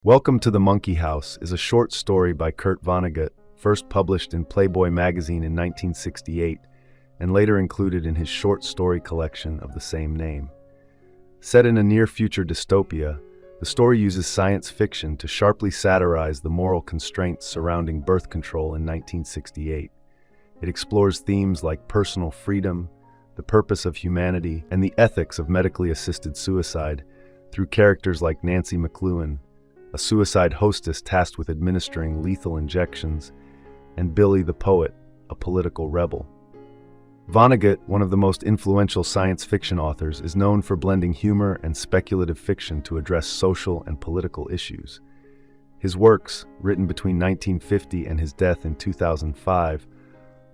Welcome to the Monkey House is a short story by Kurt Vonnegut, first published in Playboy magazine in 1968 and later included in his short story collection of the same name. Set in a near-future dystopia, the story uses science fiction to sharply satirize the moral constraints surrounding birth control in 1968. It explores themes like personal freedom, the purpose of humanity, and the ethics of medically assisted suicide through characters like Nancy McLuhan, a suicide hostess tasked with administering lethal injections, and Billy the poet, a political rebel. Vonnegut, one of the most influential science fiction authors, is known for blending humor and speculative fiction to address social and political issues. His works, written between 1950 and his death in 2005,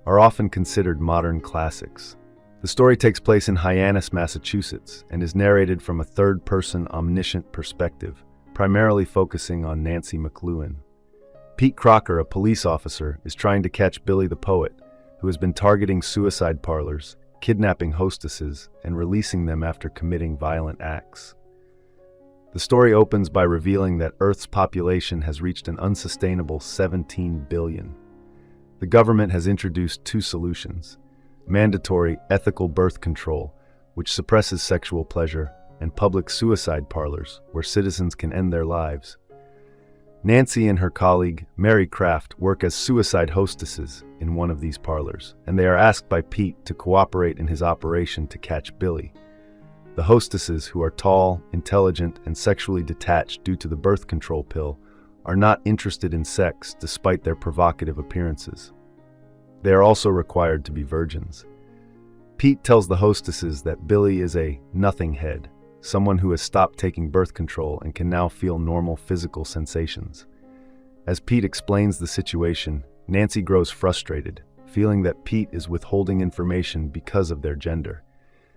are often considered modern classics. The story takes place in Hyannis, Massachusetts, and is narrated from a third-person omniscient perspective, primarily focusing on Nancy McLuhan. Pete Crocker, a police officer, is trying to catch Billy the poet, who has been targeting suicide parlors, kidnapping hostesses, and releasing them after committing violent acts. The story opens by revealing that Earth's population has reached an unsustainable 17 billion. The government has introduced two solutions: mandatory ethical birth control, which suppresses sexual pleasure, and public suicide parlors, where citizens can end their lives. Nancy and her colleague, Mary Kraft, work as suicide hostesses in one of these parlors, and they are asked by Pete to cooperate in his operation to catch Billy. The hostesses, who are tall, intelligent, and sexually detached due to the birth control pill, are not interested in sex despite their provocative appearances. They are also required to be virgins. Pete tells the hostesses that Billy is a nothing head, someone who has stopped taking birth control and can now feel normal physical sensations. As Pete explains the situation, Nancy grows frustrated, feeling that Pete is withholding information because of their gender.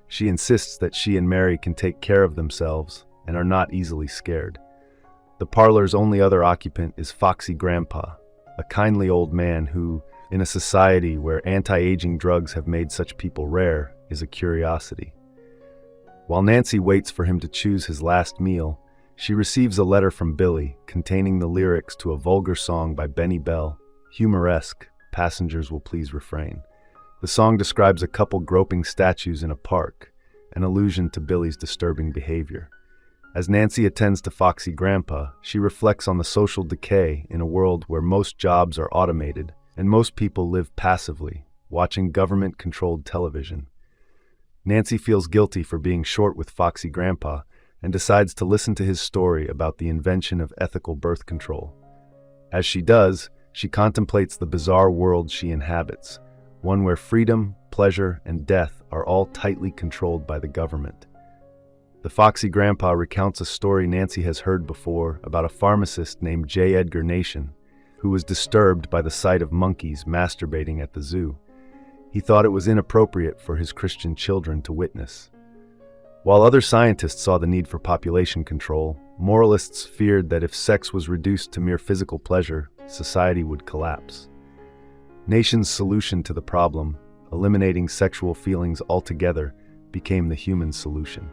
She insists that she and Mary can take care of themselves and are not easily scared. The parlor's only other occupant is Foxy Grandpa, a kindly old man who, in a society where anti-aging drugs have made such people rare, is a curiosity. While Nancy waits for him to choose his last meal, she receives a letter from Billy containing the lyrics to a vulgar song by Benny Bell, humoresque, "Passengers will please refrain." The song describes a couple groping statues in a park, an allusion to Billy's disturbing behavior. As Nancy attends to Foxy Grandpa, she reflects on the social decay in a world where most jobs are automated and most people live passively, watching government-controlled television. Nancy feels guilty for being short with Foxy Grandpa and decides to listen to his story about the invention of ethical birth control. As she does, she contemplates the bizarre world she inhabits, one where freedom, pleasure, and death are all tightly controlled by the government. The Foxy Grandpa recounts a story Nancy has heard before about a pharmacist named J. Edgar Nation, who was disturbed by the sight of monkeys masturbating at the zoo. He thought it was inappropriate for his Christian children to witness. While other scientists saw the need for population control, moralists feared that if sex was reduced to mere physical pleasure, society would collapse. Nation's solution to the problem, eliminating sexual feelings altogether, became the human solution.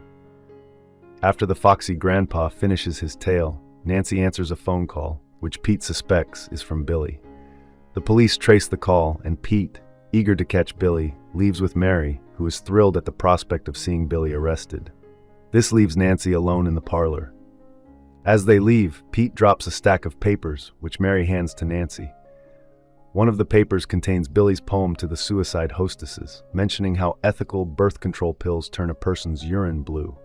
After the Foxy Grandpa finishes his tale, Nancy answers a phone call, which Pete suspects is from Billy. The police trace the call, and Pete, eager to catch Billy, leaves with Mary, who is thrilled at the prospect of seeing Billy arrested. This leaves Nancy alone in the parlor. As they leave, Pete drops a stack of papers, which Mary hands to Nancy. One of the papers contains Billy's poem to the suicide hostesses, mentioning how ethical birth control pills turn a person's urine blue.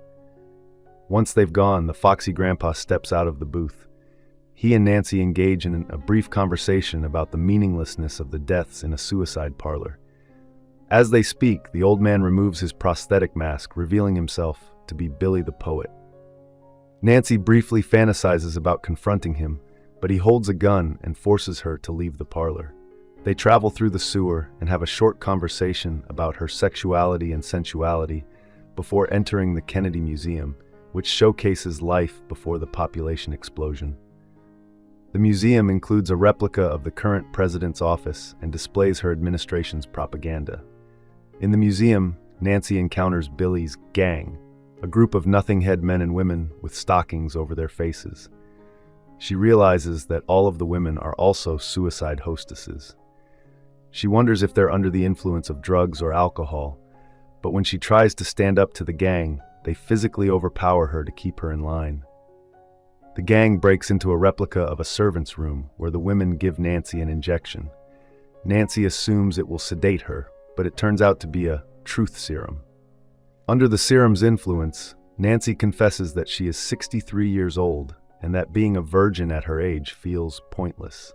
Once they've gone, the Foxy Grandpa steps out of the booth. He and Nancy engage in a brief conversation about the meaninglessness of the deaths in a suicide parlor. As they speak, the old man removes his prosthetic mask, revealing himself to be Billy the poet. Nancy briefly fantasizes about confronting him, but he holds a gun and forces her to leave the parlor. They travel through the sewer and have a short conversation about her sexuality and sensuality before entering the Kennedy Museum, which showcases life before the population explosion. The museum includes a replica of the current president's office and displays her administration's propaganda. In the museum, Nancy encounters Billy's gang, a group of nothing-head men and women with stockings over their faces. She realizes that all of the women are also suicide hostesses. She wonders if they're under the influence of drugs or alcohol, but when she tries to stand up to the gang, they physically overpower her to keep her in line. The gang breaks into a replica of a servant's room where the women give Nancy an injection. Nancy assumes it will sedate her, but it turns out to be a truth serum. Under the serum's influence, Nancy confesses that she is 63 years old and that being a virgin at her age feels pointless.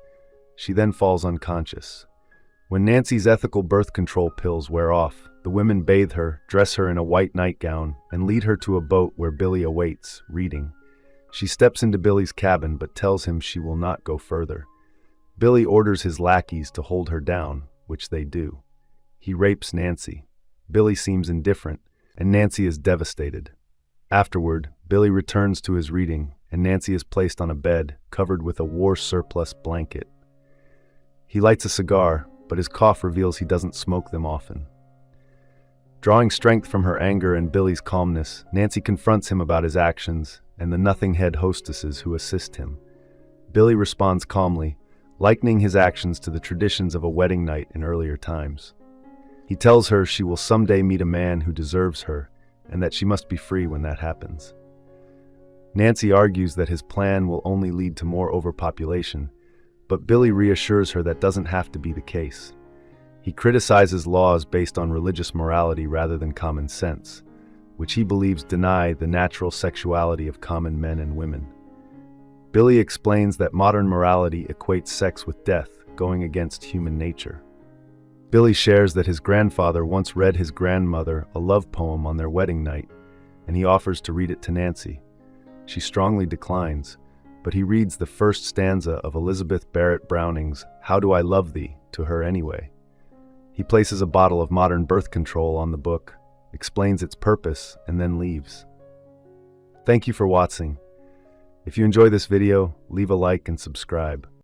She then falls unconscious. When Nancy's ethical birth control pills wear off, the women bathe her, dress her in a white nightgown, and lead her to a boat where Billy awaits, reading. She steps into Billy's cabin but tells him she will not go further. Billy orders his lackeys to hold her down, which they do. He rapes Nancy. Billy seems indifferent, and Nancy is devastated. Afterward, Billy returns to his reading, and Nancy is placed on a bed covered with a war surplus blanket. He lights a cigar, but his cough reveals he doesn't smoke them often. Drawing strength from her anger and Billy's calmness, Nancy confronts him about his actions and the nothing-head hostesses who assist him. Billy responds calmly, likening his actions to the traditions of a wedding night in earlier times. He tells her she will someday meet a man who deserves her, and that she must be free when that happens. Nancy argues that his plan will only lead to more overpopulation, but Billy reassures her that doesn't have to be the case. He criticizes laws based on religious morality rather than common sense, which he believes deny the natural sexuality of common men and women. Billy explains that modern morality equates sex with death, going against human nature. Billy shares that his grandfather once read his grandmother a love poem on their wedding night, and he offers to read it to Nancy. She strongly declines, but he reads the first stanza of Elizabeth Barrett Browning's "How Do I Love Thee" to her anyway. He places a bottle of modern birth control on the book, explains its purpose, and then leaves. Thank you for watching. If you enjoy this video, leave a like and subscribe.